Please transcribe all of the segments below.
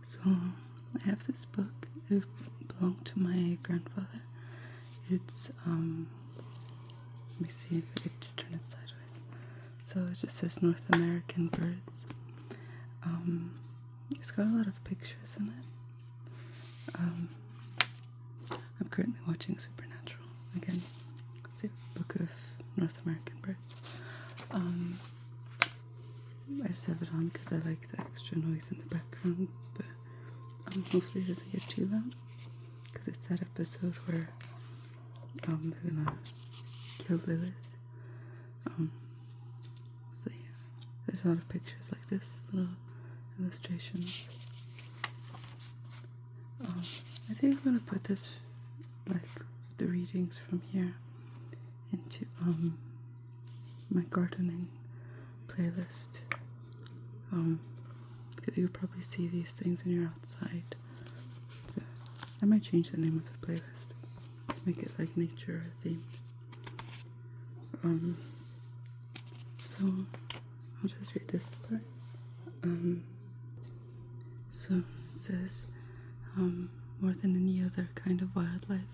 So I have this book. It belonged to my grandfather. It's let me see if I could just turn it sideways. So it just says North American Birds. It's got a lot of pictures in it. I'm currently watching Supernatural again. It's a book of North American Birds. I just have it on because I like the extra noise in the background, but hopefully it doesn't get too loud, because it's that episode where they're gonna kill Lilith. So yeah, there's a lot of pictures like this, little illustrations. I think I'm gonna put this, like the readings from here, into my gardening playlist. You'll probably see these things when you're outside. So I might change the name of the playlist, make it like nature themed. So I'll just read this part. So it says, more than any other kind of wildlife,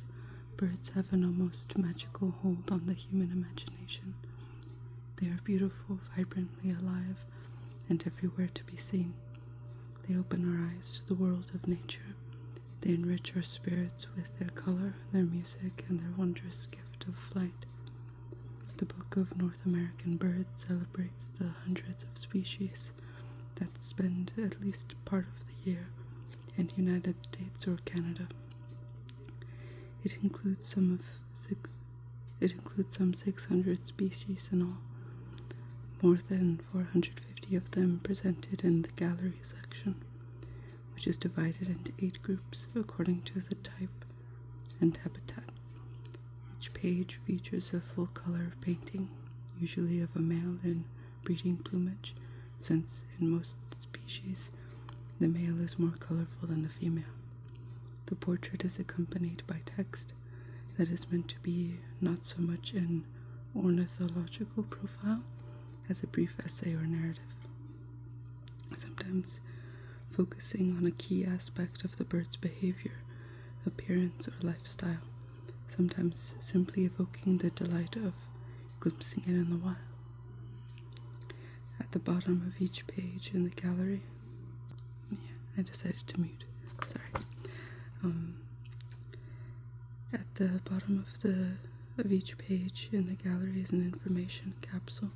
birds have an almost magical hold on the human imagination. They are beautiful, vibrantly alive, and everywhere to be seen. They open our eyes to the world of nature. They enrich our spirits with their color, their music, and their wondrous gift of flight. The Book of North American Birds celebrates the hundreds of species that spend at least part of the year in the United States or Canada. It includes some 600 species in all, more than 450 of them presented in the gallery section, which is divided into 8 groups according to the type and habitat. Each page features a full color painting, usually of a male in breeding plumage, since in most species the male is more colorful than the female. The portrait is accompanied by text that is meant to be not so much an ornithological profile as a brief essay or narrative, sometimes focusing on a key aspect of the bird's behavior, appearance, or lifestyle, sometimes simply evoking the delight of glimpsing it in the wild. At the bottom of each page in the gallery, I decided to mute, sorry. At the bottom of each page in the gallery is an information capsule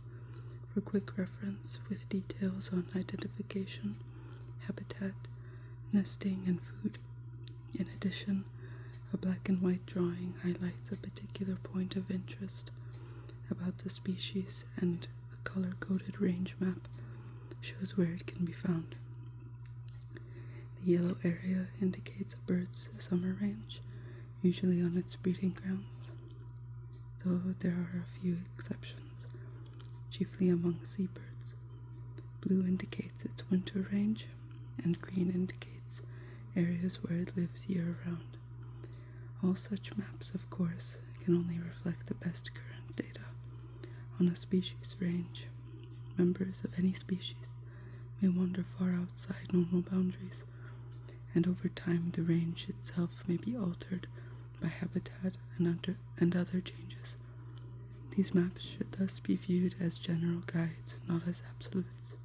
for quick reference with details on identification, habitat, nesting, and food. In addition, a black and white drawing highlights a particular point of interest about the species, and a color-coded range map shows where it can be found. The yellow area indicates a bird's summer range, usually on its breeding grounds, though there are a few exceptions, chiefly among seabirds. Blue indicates its winter range, and green indicates areas where it lives year-round. All such maps, of course, can only reflect the best current data on a species range. Members of any species may wander far outside normal boundaries, and over time the range itself may be altered by habitat and other changes. These maps should thus be viewed as general guides, not as absolutes.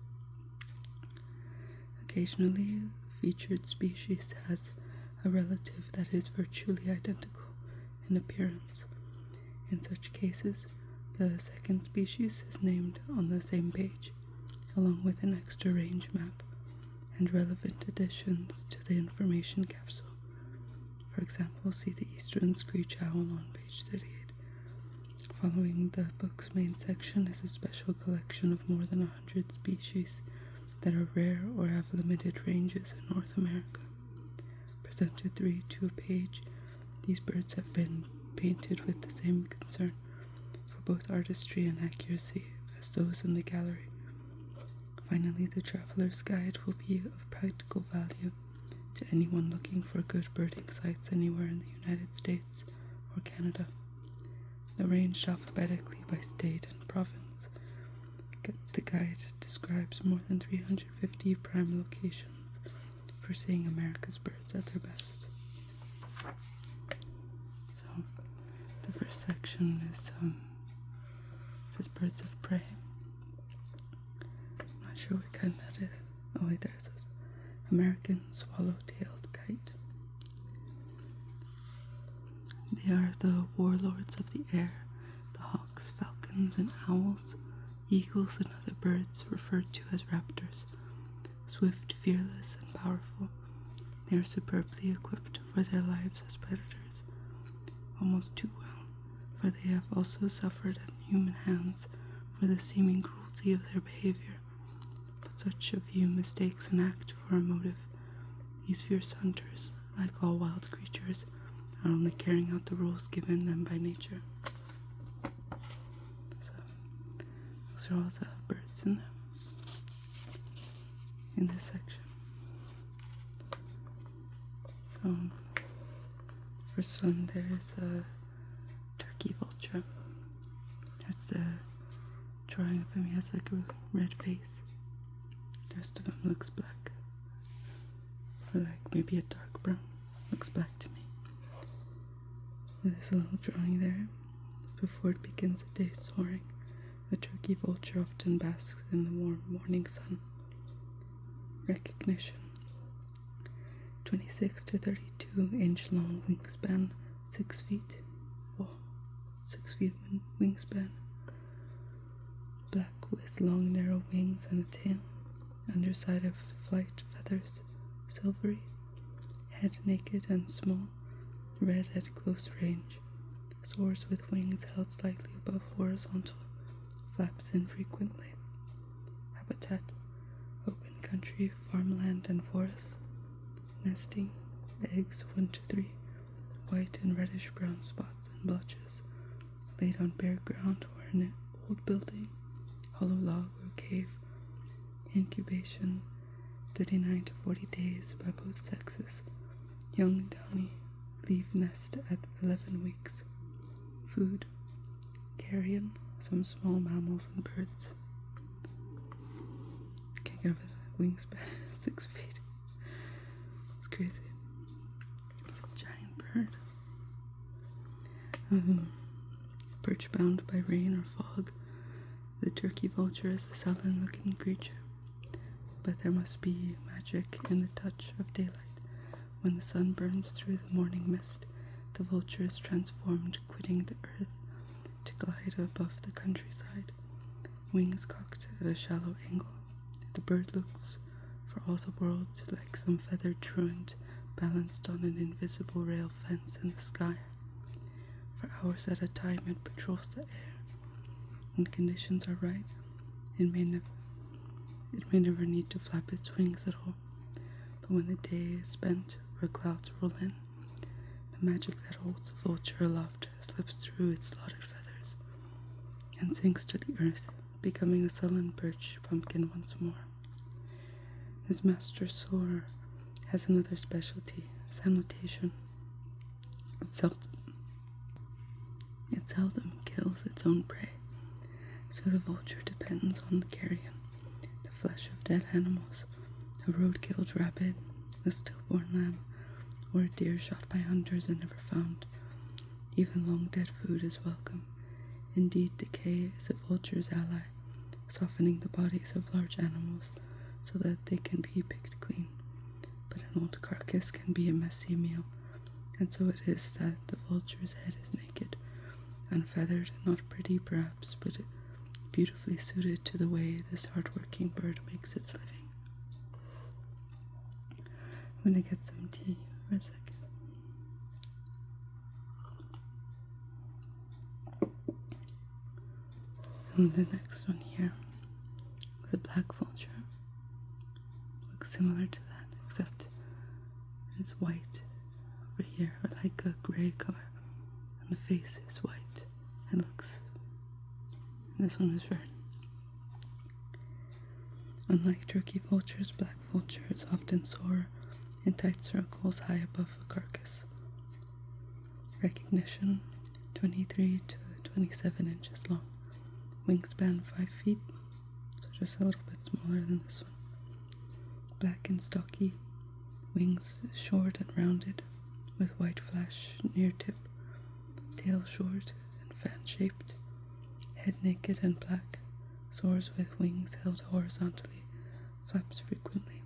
Occasionally, a featured species has a relative that is virtually identical in appearance. In such cases, the second species is named on the same page, along with an extra range map and relevant additions to the information capsule. For example, see the eastern screech owl on page 38. Following the book's main section is a special collection of more than 100 species that are rare or have limited ranges in North America. Presented 3 to a page, these birds have been painted with the same concern for both artistry and accuracy as those in the gallery. Finally, the traveler's guide will be of practical value to anyone looking for good birding sites anywhere in the United States or Canada. Arranged alphabetically by state and province, the guide describes more than 350 prime locations for for seeing America's birds at their best. So, the first section is says birds of prey. I'm not sure what kind that is. Oh wait, there it says American swallow-tailed kite. They are the warlords of the air, the hawks, falcons, and owls, eagles, and other birds referred to as raptors. Swift, fearless, and powerful, they are superbly equipped for their lives as predators, almost too well, for they have also suffered at human hands for the seeming cruelty of their behavior. But such a view mistakes an act for a motive. These fierce hunters, like all wild creatures, are only carrying out the rules given them by nature. So, those are all the birds in this section. So, first one, there is a turkey vulture. That's the drawing of him. He has like a red face. The rest of him looks black, or like maybe a dark brown. Looks black to me. There's a little drawing there. Before it begins a day soaring, a turkey vulture often basks in the warm morning sun. Recognition: 26 to 32 inch long wingspan, 6 feet. Whoa, 6 feet wingspan. Black with long narrow wings and a tail. Underside of flight feathers, silvery. Head naked and small. Red at close range. Soars with wings held slightly above horizontal. Flaps infrequently. Habitat: open country, farmland, and forests. Nesting: eggs 1 to 3, white and reddish brown spots and blotches, laid on bare ground or in an old building, hollow log or cave. Incubation: 39 to 40 days by both sexes. Young downy, leave nest at 11 weeks. Food: carrion, some small mammals and birds. Can't get over the wingspan, 6 feet. It's crazy. It's a giant bird. Perch bound by rain or fog, the turkey vulture is a sullen looking creature. But there must be magic in the touch of daylight. When the sun burns through the morning mist, the vulture is transformed, quitting the earth to glide above the countryside. Wings cocked at a shallow angle, the bird looks for all the world like some feathered truant balanced on an invisible rail fence in the sky. For hours at a time it patrols the air. When conditions are right, it may never need to flap its wings at all. But when the day is spent or clouds roll in, the magic that holds the vulture aloft slips through its slaughtered feathers and sinks to the earth, becoming a sullen birch pumpkin once more. His master soarer has another specialty: sanitation. It seldom kills its own prey, so the vulture depends on the carrion, the flesh of dead animals, a road-killed rabbit, a stillborn lamb, or a deer shot by hunters and never found. Even long-dead food is welcome. Indeed, decay is a vulture's ally, softening the bodies of large animals so that they can be picked clean. But an old carcass can be a messy meal, and so it is that the vulture's head is naked, unfeathered, not pretty perhaps, but beautifully suited to the way this hard-working bird makes its living. I'm gonna get some tea for a second. And the next one here is a black vulture. Looks similar to that, except it's white over here, or like a gray color, and the face is white. And this one is red. Unlike turkey vultures, black vultures often soar in tight circles high above the carcass. Recognition: 23 to 27 inches long. Wingspan 5 feet, so just a little bit smaller than this one. Black and stocky, Wings short and rounded, with white flash near tip. Tail short and fan-shaped. Head naked and black. Soars with wings held horizontally. Flaps frequently.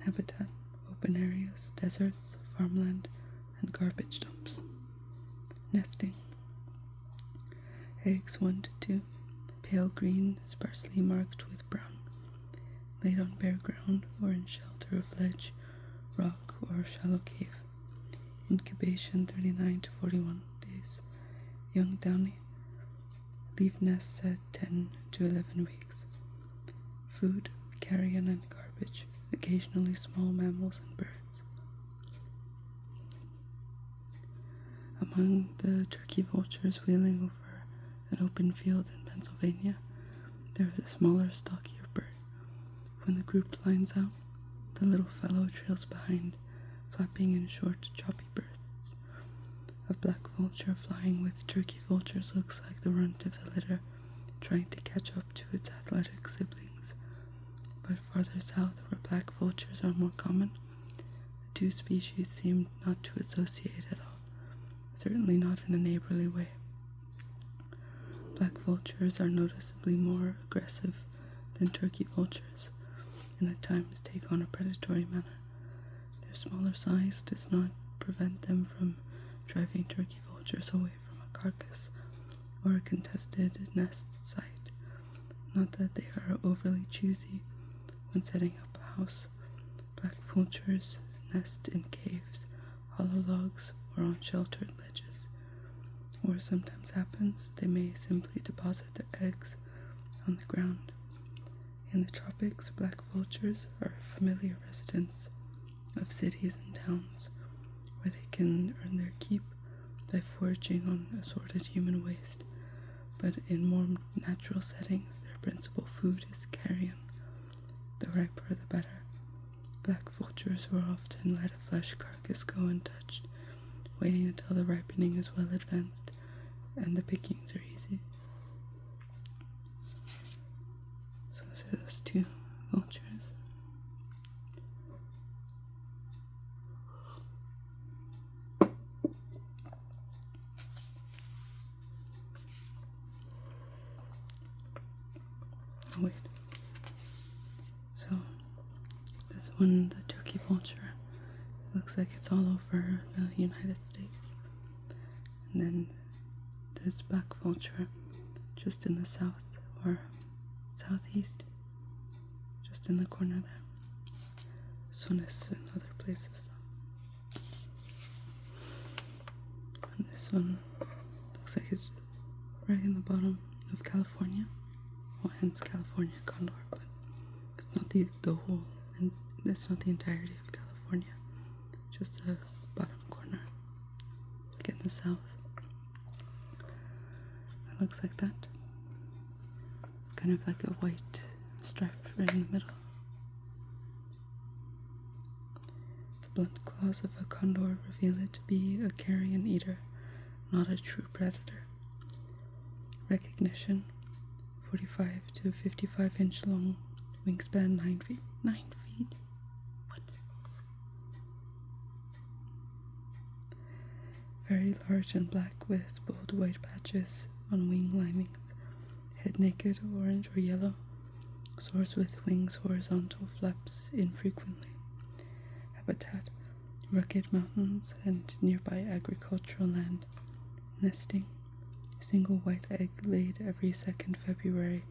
Habitat: open areas, deserts, farmland, and garbage dumps. Nesting: eggs 1 to 2, pale green, sparsely marked with brown, laid on bare ground or in shelter of ledge, rock, or shallow cave. Incubation 39 to 41 days. Young downy. Leave nest at 10 to 11 weeks. Food: carrion and garbage, occasionally small mammals and birds. Among the turkey vultures wheeling over an open field in Pennsylvania, there is a smaller, stockier bird. When the group lines out, the little fellow trails behind, flapping in short, choppy bursts. A black vulture flying with turkey vultures looks like the runt of the litter, trying to catch up to its athletic siblings. But farther south, where black vultures are more common, the two species seem not to associate at all, certainly not in a neighborly way. Black vultures are noticeably more aggressive than turkey vultures, and at times take on a predatory manner. Their smaller size does not prevent them from driving turkey vultures away from a carcass or a contested nest site. Not that they are overly choosy when setting up a house. Black vultures nest in caves, hollow logs, or on sheltered ledges. Or sometimes happens, they may simply deposit their eggs on the ground. In the tropics, black vultures are familiar residents of cities and towns, where they can earn their keep by foraging on assorted human waste. But in more natural settings, their principal food is carrion. The riper the better. Black vultures will often let a flesh carcass go untouched, waiting until the ripening is well advanced and the pickings are easy. So those are those two vultures. Oh wait. So this one, the turkey vulture, looks like it's all over the United States. And then this black vulture just in the south or southeast, just in the corner there. This one is in other places though. And this one looks like it's right in the bottom of California. Well, hence California condor, but it's not the whole, and it's not the entirety of California, just the bottom corner, like in the south. It looks like that. It's kind of like a white stripe right in the middle. The blunt claws of a condor reveal it to be a carrion eater, not a true predator. Recognition: 45 to 55 inch long, wingspan 9 feet. 9 feet? What? Very large and black with bold white patches on wing linings. Head naked, orange or yellow. Soars with wings horizontal, flaps infrequently. Habitat: rugged mountains and nearby agricultural land. Nesting: single white egg laid every 2nd February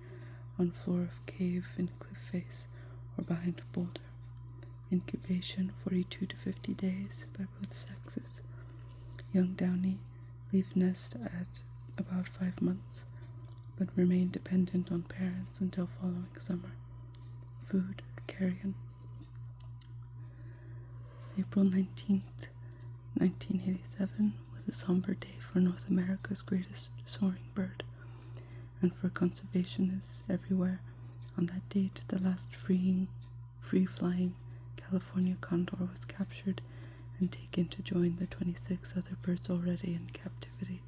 on floor of cave in cliff face or behind a boulder. Incubation 42 to 50 days by both sexes. Young downy leave nest at about 5 months, but remain dependent on parents until following summer. Food: carrion. April 19th, 1987 was a somber day for North America's greatest soaring bird, and for conservationists everywhere. On that date, the last free-flying California condor was captured and taken to join the 26 other birds already in captivity,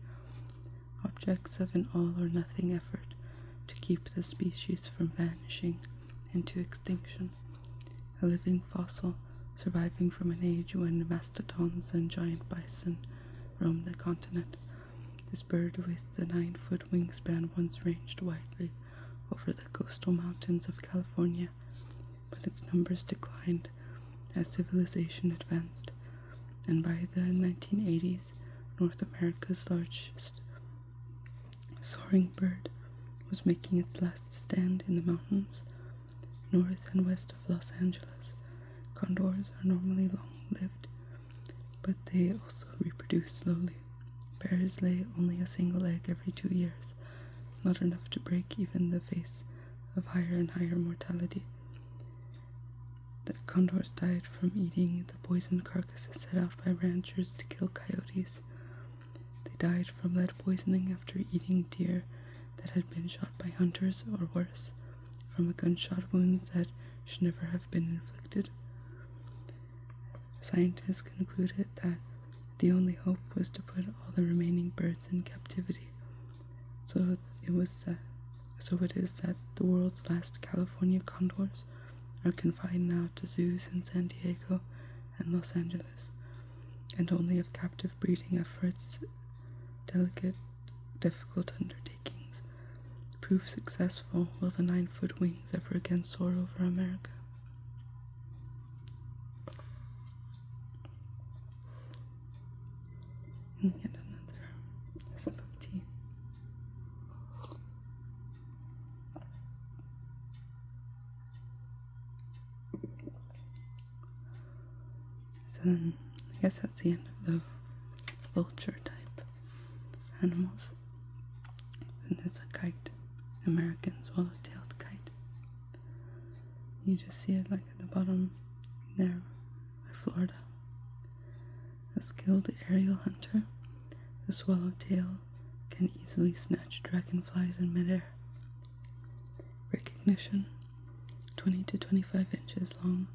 objects of an all-or-nothing effort to keep the species from vanishing into extinction. A living fossil surviving from an age when mastodons and giant bison roamed the continent. This bird with the 9-foot wingspan once ranged widely over the coastal mountains of California, but its numbers declined as civilization advanced, and by the 1980s, North America's largest soaring bird was making its last stand in the mountains north and west of Los Angeles. Condors are normally long-lived, but they also reproduce slowly. Pairs lay only a single egg every 2 years, not enough to break even the face of higher and higher mortality. The condors died from eating the poisoned carcasses set out by ranchers to kill coyotes. They died from lead poisoning after eating deer that had been shot by hunters, or worse, from gunshot wounds that should never have been inflicted. Scientists concluded that the only hope was to put all the remaining birds in captivity. So it is that the world's last California condors are confined now to zoos in San Diego and Los Angeles, and only if captive breeding efforts, difficult undertakings, prove successful will the 9-foot wings ever again soar over America. And get another sip of tea. So then, I guess that's the end of the vulture type animals. And there's a kite, American swallow-tailed kite. You just see it like at the bottom there by Florida. A skilled aerial hunter, the swallowtail can easily snatch dragonflies in midair. Recognition: 20 to 25 inches long,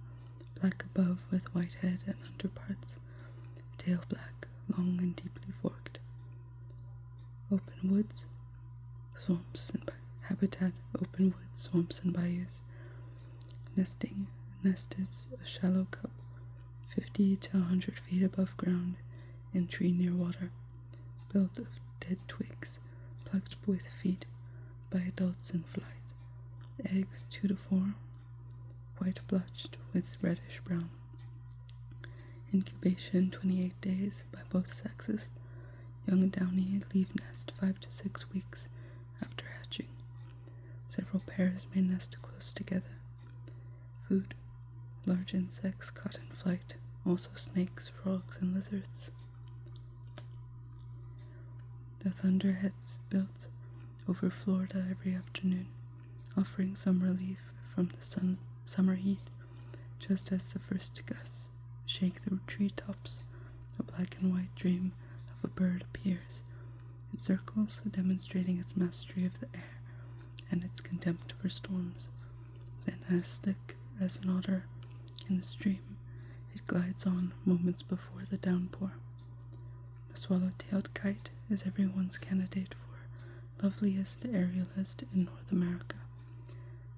black above with white head and underparts, tail black, long and deeply forked. Open woods, swamps and habitat: open woods, swamps and bayous. Nesting: nest is a shallow cup, 50 to 100 feet above ground, in tree near water, built of dead twigs, plucked with feet by adults in flight. Eggs 2 to 4, white blotched with reddish brown. Incubation 28 days by both sexes. Young downy leave nest 5 to 6 weeks after hatching. Several pairs may nest close together. Food: large insects caught in flight, also snakes, frogs, and lizards. The thunderheads built over Florida every afternoon, offering some relief from the summer heat, just as the first gusts shake the treetops. A black and white dream of a bird appears. It circles, demonstrating its mastery of the air and its contempt for storms. Then, as slick as an otter in the stream, it glides on moments before the downpour. The swallow-tailed kite is everyone's candidate for loveliest aerialist in North America.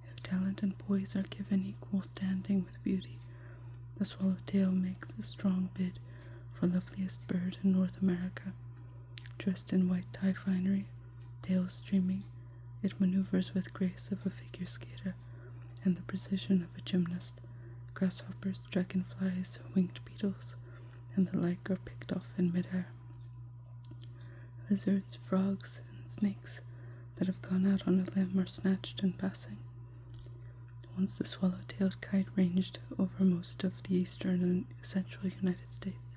If talent and poise are given equal standing with beauty, the swallowtail makes a strong bid for loveliest bird in North America. Dressed in white tie finery, tail streaming, it maneuvers with grace of a figure skater and the precision of a gymnast. Grasshoppers, dragonflies, winged beetles, and the like are picked off in midair. Lizards, frogs, and snakes that have gone out on a limb are snatched in passing. Once the swallow-tailed kite ranged over most of the eastern and central United States,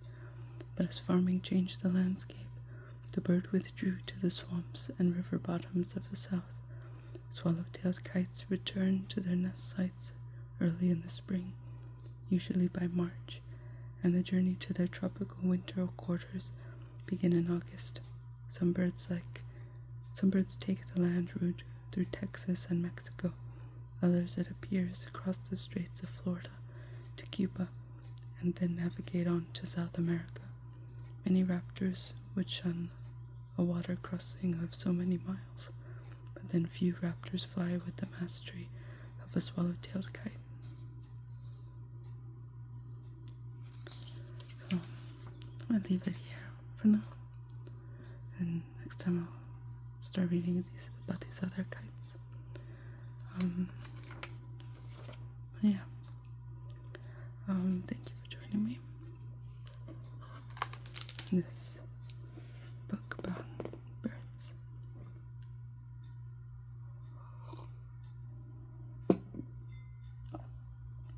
but as farming changed the landscape, the bird withdrew to the swamps and river bottoms of the south. Swallow-tailed kites return to their nest sites early in the spring, usually by March, and the journey to their tropical winter quarters begin in August. Some birds take the land route through Texas and Mexico. Others, it appears, cross the Straits of Florida to Cuba and then navigate on to South America. Many raptors would shun a water crossing of so many miles, but then few raptors fly with the mastery of a swallow-tailed kite. I'll leave it here for now. And next time I'll start reading about these other kites. Yeah. Thank you for joining me. This